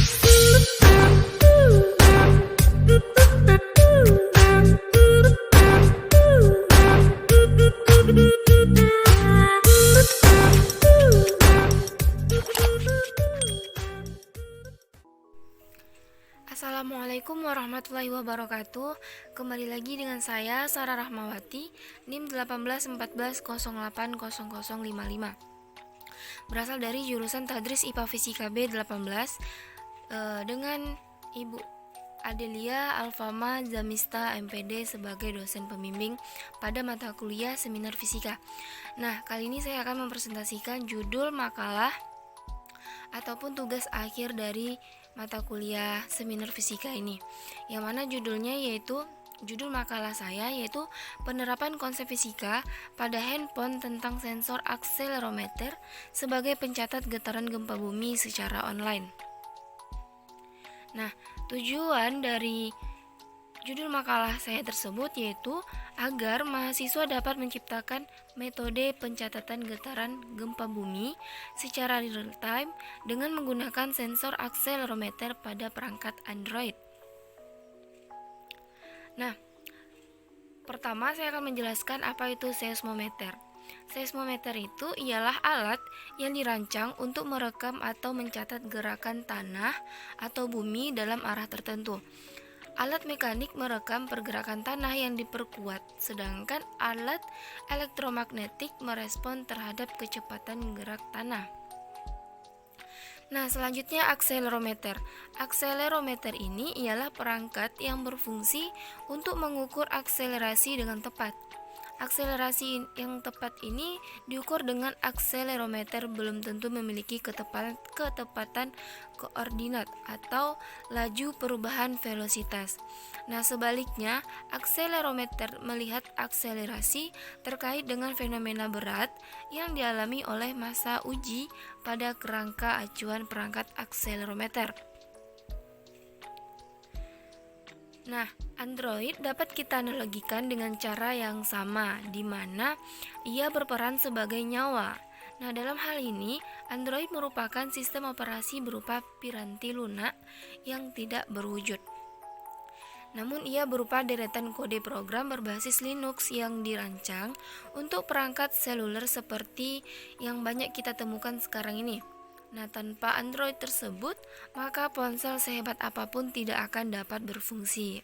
Assalamualaikum warahmatullahi wabarakatuh. Kembali lagi dengan saya Sarah Rahmawati, NIM 1814080055. Berasal dari jurusan Tadris IPA Fisika B18 dengan Ibu Adelia Alfama Zamista MPD sebagai dosen pembimbing pada mata kuliah Seminar Fisika. Nah, kali ini saya akan mempresentasikan judul makalah ataupun tugas akhir dari mata kuliah Seminar Fisika ini, yang mana judulnya yaitu judul makalah saya yaitu penerapan konsep fisika pada handphone tentang sensor akselerometer sebagai pencatat getaran gempa bumi secara online. Nah, tujuan dari judul makalah saya tersebut yaitu agar mahasiswa dapat menciptakan metode pencatatan getaran gempa bumi secara real time dengan menggunakan sensor akselerometer pada perangkat Android. Nah, pertama saya akan menjelaskan apa itu seismometer. Seismometer itu ialah alat yang dirancang untuk merekam atau mencatat gerakan tanah atau bumi dalam arah tertentu. Alat mekanik merekam pergerakan tanah yang diperkuat, sedangkan alat elektromagnetik merespon terhadap kecepatan gerak tanah. Nah, selanjutnya akselerometer. Akselerometer ini ialah perangkat yang berfungsi untuk mengukur akselerasi dengan tepat. Akselerasi yang tepat ini diukur dengan akselerometer belum tentu memiliki ketepatan koordinat atau laju perubahan velositas. Nah, sebaliknya, akselerometer melihat akselerasi terkait dengan fenomena berat yang dialami oleh massa uji pada kerangka acuan perangkat akselerometer. Nah, Android dapat kita analogikan dengan cara yang sama, di mana ia berperan sebagai nyawa. Nah, dalam hal ini, Android merupakan sistem operasi berupa piranti lunak yang tidak berwujud. Namun, ia berupa deretan kode program berbasis Linux yang dirancang untuk perangkat seluler seperti yang banyak kita temukan sekarang ini. Nah, tanpa Android tersebut, maka ponsel sehebat apapun tidak akan dapat berfungsi.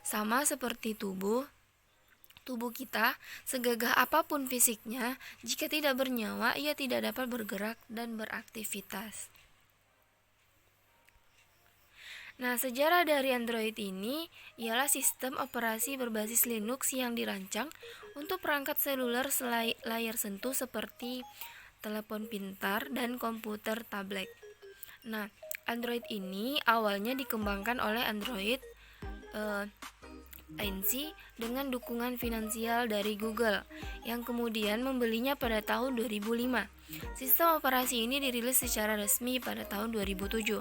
Sama seperti tubuh kita, segagah apapun fisiknya, jika tidak bernyawa, ia tidak dapat bergerak dan beraktivitas. Nah, sejarah dari Android ini ialah sistem operasi berbasis Linux yang dirancang untuk perangkat seluler layar sentuh seperti telepon pintar dan komputer tablet. Nah, Android ini awalnya dikembangkan oleh Android Inc. dengan dukungan finansial dari Google, yang kemudian membelinya pada tahun 2005. Sistem operasi ini dirilis secara resmi pada tahun 2007.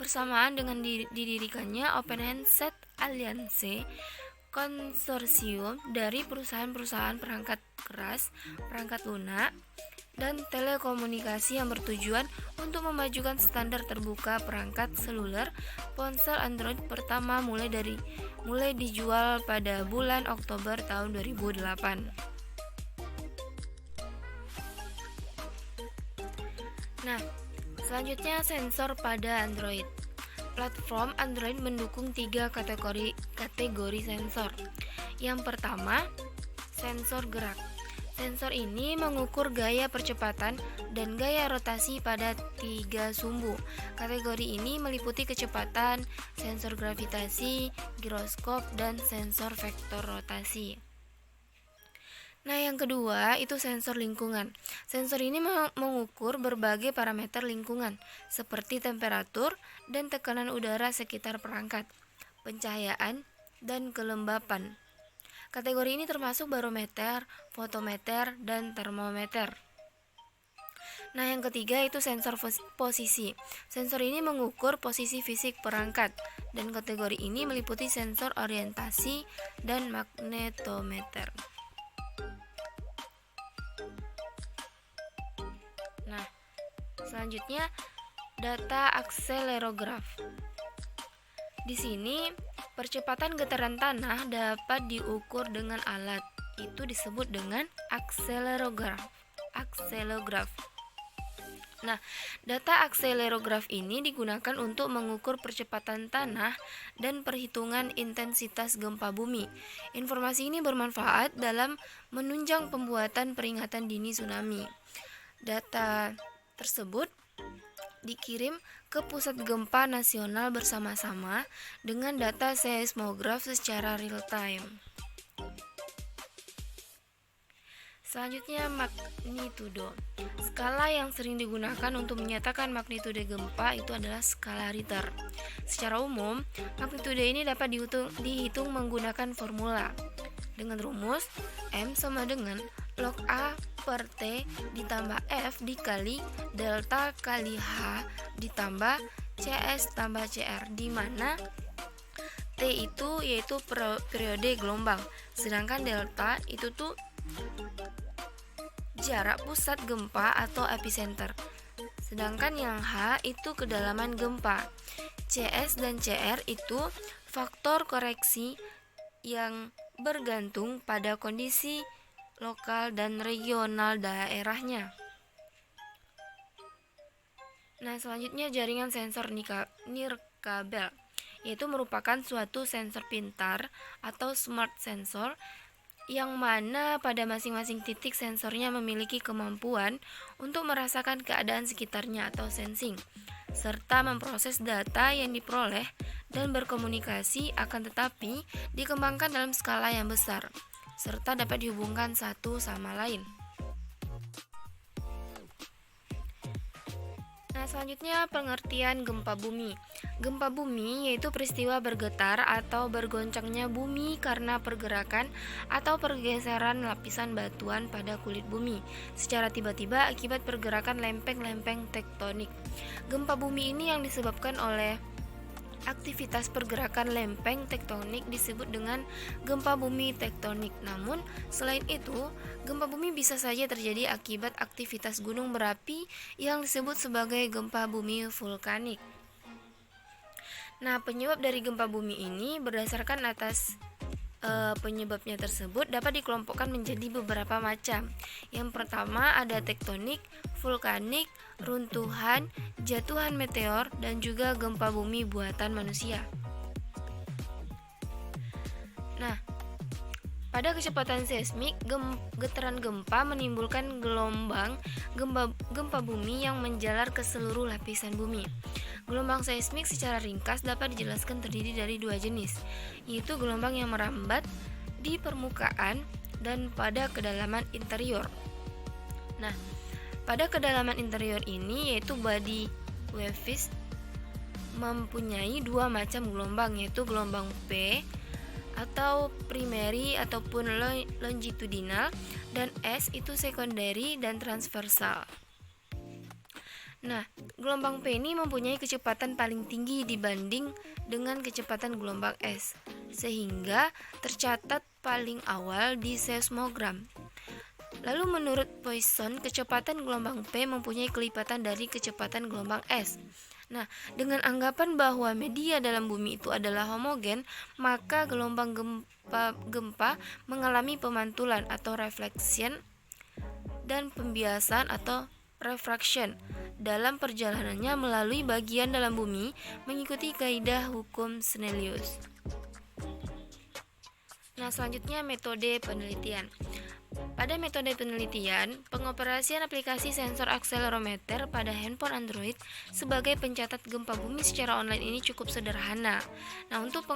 Bersamaan dengan didirikannya Open Handset Alliance, konsorsium dari perusahaan-perusahaan perangkat keras, perangkat lunak, dan telekomunikasi yang bertujuan untuk memajukan standar terbuka perangkat seluler. Ponsel Android pertama mulai dijual pada bulan Oktober tahun 2008. Nah, selanjutnya sensor pada Android. Platform Android mendukung 3 kategori sensor. Yang pertama, sensor gerak. Sensor ini mengukur gaya percepatan dan gaya rotasi pada 3 sumbu. Kategori ini meliputi kecepatan, sensor gravitasi, giroskop, dan sensor vektor rotasi. Nah, yang kedua itu sensor lingkungan. Sensor ini mengukur berbagai parameter lingkungan seperti temperatur dan tekanan udara sekitar perangkat, pencahayaan, dan kelembapan. Kategori ini termasuk barometer, fotometer, dan termometer. Nah, yang ketiga itu sensor posisi. Sensor ini mengukur posisi fisik perangkat, dan kategori ini meliputi sensor orientasi dan magnetometer. Nah, selanjutnya Data akselerograf. Di sini, percepatan getaran tanah dapat diukur dengan alat. Itu disebut dengan akselerograf. Nah, data akselerograf ini digunakan untuk mengukur percepatan tanah dan perhitungan intensitas gempa bumi. Informasi ini bermanfaat dalam menunjang pembuatan peringatan dini tsunami. Data tersebut dikirim ke pusat gempa nasional bersama-sama dengan data seismograf secara real time. Selanjutnya, magnitudo. Skala yang sering digunakan untuk menyatakan magnitudo gempa itu adalah skala Richter. Secara umum, magnitudo ini dapat dihitung menggunakan formula dengan rumus M sama dengan log A per T ditambah F dikali delta kali H ditambah CS tambah CR, di mana T itu yaitu periode gelombang, sedangkan delta itu tuh jarak pusat gempa atau epicenter. Sedangkan yang H itu kedalaman gempa. CS dan CR itu faktor koreksi yang bergantung pada kondisi lokal dan regional daerahnya. Nah, selanjutnya jaringan sensor nirkabel, yaitu merupakan suatu sensor pintar atau smart sensor yang mana pada masing-masing titik sensornya memiliki kemampuan untuk merasakan keadaan sekitarnya atau sensing, serta memproses data yang diperoleh dan berkomunikasi, akan tetapi dikembangkan dalam skala yang besar, serta dapat dihubungkan satu sama lain. Nah, selanjutnya pengertian gempa bumi. Gempa bumi yaitu peristiwa bergetar atau bergoncangnya bumi karena pergerakan atau pergeseran lapisan batuan pada kulit bumi secara tiba-tiba akibat pergerakan lempeng-lempeng tektonik. Gempa bumi ini yang disebabkan oleh aktivitas pergerakan lempeng tektonik disebut dengan gempa bumi tektonik. Namun, selain itu, gempa bumi bisa saja terjadi akibat aktivitas gunung berapi yang disebut sebagai gempa bumi vulkanik. Nah, penyebab dari gempa bumi ini berdasarkan atas penyebabnya tersebut dapat dikelompokkan menjadi beberapa macam. Yang pertama ada tektonik, vulkanik, runtuhan, jatuhan meteor, dan juga gempa bumi buatan manusia. Nah, pada kecepatan seismik, getaran gempa menimbulkan gelombang gempa bumi yang menjalar ke seluruh lapisan bumi. Gelombang seismik secara ringkas dapat dijelaskan terdiri dari dua jenis, yaitu gelombang yang merambat di permukaan dan pada kedalaman interior. Nah, pada kedalaman interior ini yaitu body waves mempunyai dua macam gelombang, yaitu gelombang P atau primary ataupun longitudinal, dan S itu secondary dan transversal. Nah, gelombang P ini mempunyai kecepatan paling tinggi dibanding dengan kecepatan gelombang S, sehingga tercatat paling awal di seismogram. Lalu menurut Poisson, kecepatan gelombang P mempunyai kelipatan dari kecepatan gelombang S. Nah, dengan anggapan bahwa media dalam bumi itu adalah homogen, maka gelombang gempa mengalami pemantulan atau reflection dan pembiasan atau refraction dalam perjalanannya melalui bagian dalam bumi mengikuti kaidah hukum Snellius. Nah, selanjutnya metode penelitian. Pada metode penelitian, pengoperasian aplikasi sensor akselerometer pada handphone Android sebagai pencatat gempa bumi secara online ini cukup sederhana. Nah, untuk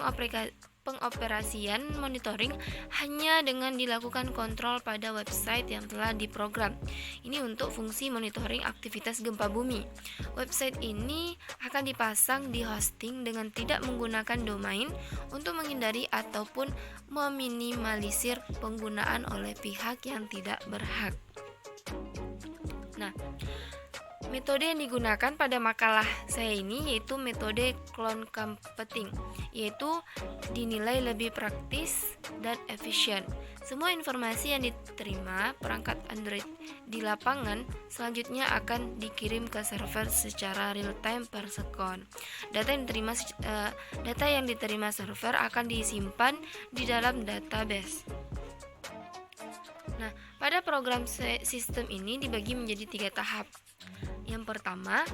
pengoperasian monitoring hanya dengan dilakukan kontrol pada website yang telah diprogram. Ini untuk fungsi monitoring aktivitas gempa bumi. Website ini akan dipasang di hosting dengan tidak menggunakan domain untuk menghindari ataupun meminimalisir penggunaan oleh pihak yang tidak berhak. Nah, Metode yang digunakan pada makalah saya ini yaitu metode clone computing, yaitu dinilai lebih praktis dan efisien. Semua informasi yang diterima perangkat Android di lapangan selanjutnya akan dikirim ke server secara real time per sekon. Data yang diterima server akan disimpan di dalam database. Nah, pada program sistem ini dibagi menjadi 3 tahap. Yang pertama,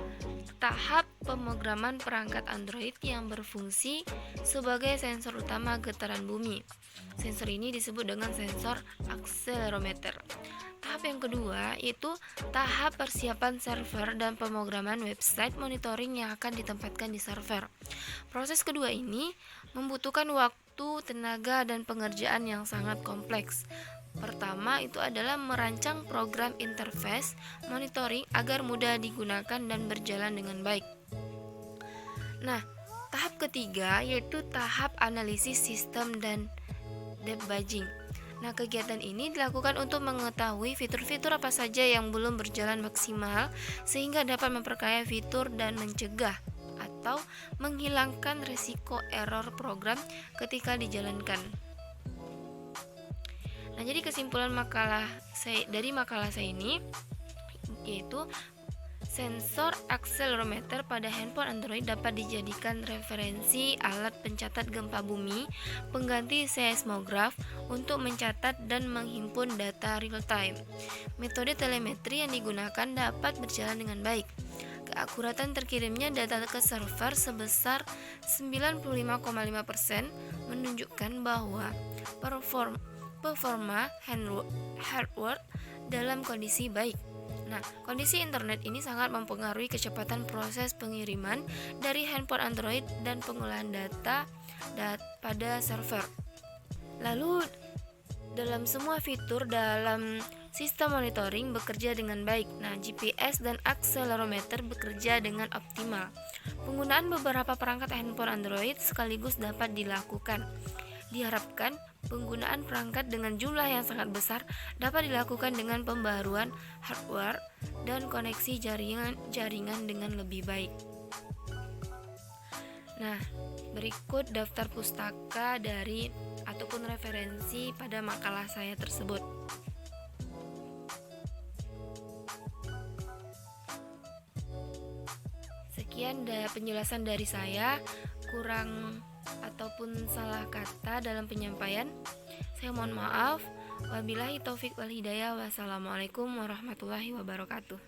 tahap pemrograman perangkat Android yang berfungsi sebagai sensor utama getaran bumi. Sensor ini disebut dengan sensor akselerometer. Tahap yang kedua yaitu tahap persiapan server dan pemrograman website monitoring yang akan ditempatkan di server. Proses kedua ini membutuhkan waktu, tenaga, dan pengerjaan yang sangat kompleks. Pertama itu adalah merancang program interface monitoring agar mudah digunakan dan berjalan dengan baik. Nah, tahap ketiga yaitu tahap analisis sistem dan debugging. Nah, kegiatan ini dilakukan untuk mengetahui fitur-fitur apa saja yang belum berjalan maksimal sehingga dapat memperkaya fitur dan mencegah atau menghilangkan risiko error program ketika dijalankan. Nah, jadi kesimpulan dari makalah saya ini yaitu sensor akselerometer pada handphone Android dapat dijadikan referensi alat pencatat gempa bumi, pengganti seismograf untuk mencatat dan menghimpun data real time. Metode telemetri yang digunakan dapat berjalan dengan baik. Keakuratan terkirimnya data ke server sebesar 95,5% menunjukkan bahwa performa hardware dalam kondisi baik. Nah, kondisi internet ini sangat mempengaruhi kecepatan proses pengiriman dari handphone Android dan pengolahan data pada server. Lalu, dalam semua fitur dalam sistem monitoring bekerja dengan baik. Nah, GPS dan akselerometer bekerja dengan optimal. Penggunaan beberapa perangkat handphone Android sekaligus dapat dilakukan. Diharapkan penggunaan perangkat dengan jumlah yang sangat besar dapat dilakukan dengan pembaruan hardware dan koneksi jaringan dengan lebih baik. Nah, berikut daftar pustaka ataupun referensi pada makalah saya tersebut. Sekian penjelasan dari saya. Kurang ataupun salah kata dalam penyampaian, saya mohon maaf. Wabillahi taufik wal hidayah. Wassalamualaikum warahmatullahi wabarakatuh.